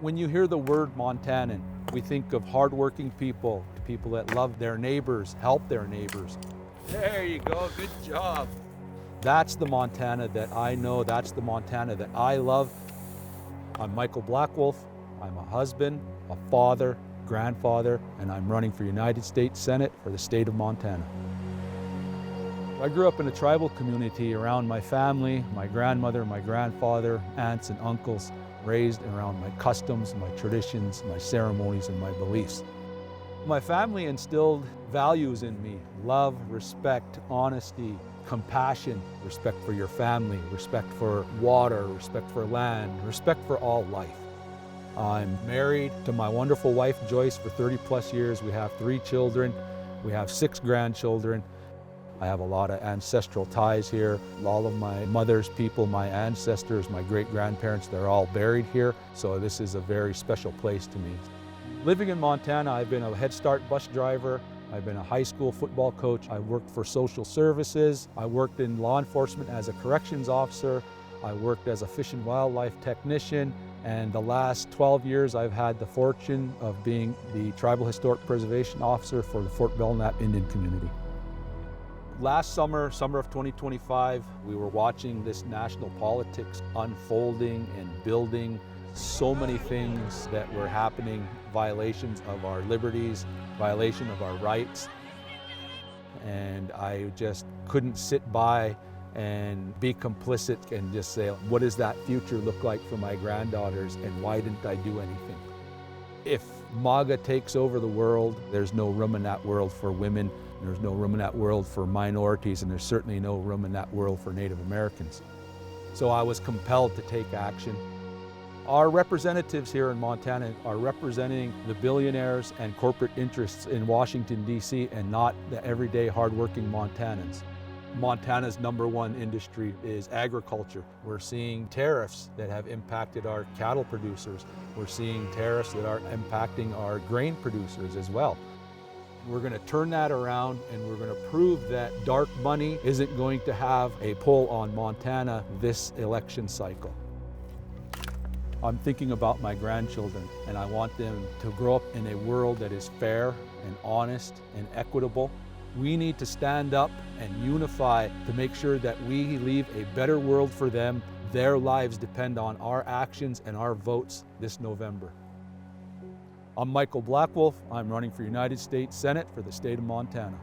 When you hear the word Montanan, we think of hardworking people, people that love their neighbors, help their neighbors. There you go, good job. That's the Montana that I know, that's the Montana that I love. I'm Michael Blackwolf. I'm a husband, a father, grandfather, and I'm running for United States Senate for the state of Montana. I grew up in a tribal community around my family, my grandmother, my grandfather, aunts and uncles, raised around my customs, my traditions, my ceremonies, and my beliefs. My family instilled values in me: love, respect, honesty, compassion, respect for your family, respect for water, respect for land, respect for all life. I'm married to my wonderful wife, Joyce, for 30 plus years. We have 3 children. We have 6 grandchildren. I have a lot of ancestral ties here. All of my mother's people, my ancestors, my great-grandparents, they're all buried here. So this is a very special place to me. Living in Montana, I've been a Head Start bus driver. I've been a high school football coach. I worked for social services. I worked in law enforcement as a corrections officer. I worked as a fish and wildlife technician. And the last 12 years, I've had the fortune of being the Tribal Historic Preservation Officer for the Fort Belknap Indian community. Last summer of 2025, we were watching this national politics unfolding and building. So many things that were happening, violations of our liberties, violation of our rights. And I just couldn't sit by and be complicit and just say, what does that future look like for my granddaughters, and why didn't I do anything? If MAGA takes over the world, there's no room in that world for women, there's no room in that world for minorities, and there's certainly no room in that world for Native Americans. So I was compelled to take action. Our representatives here in Montana are representing the billionaires and corporate interests in Washington, D.C., and not the everyday hardworking Montanans. Montana's #1 industry is agriculture. We're seeing tariffs that have impacted our cattle producers. We're seeing tariffs that are impacting our grain producers as well. We're going to turn that around, and we're going to prove that dark money isn't going to have a pull on Montana this election cycle. I'm thinking about my grandchildren, and I want them to grow up in a world that is fair and honest and equitable. We need to stand up and unify to make sure that we leave a better world for them. Their lives depend on our actions and our votes this November. I'm Michael Blackwolf. I'm running for United States Senate for the state of Montana.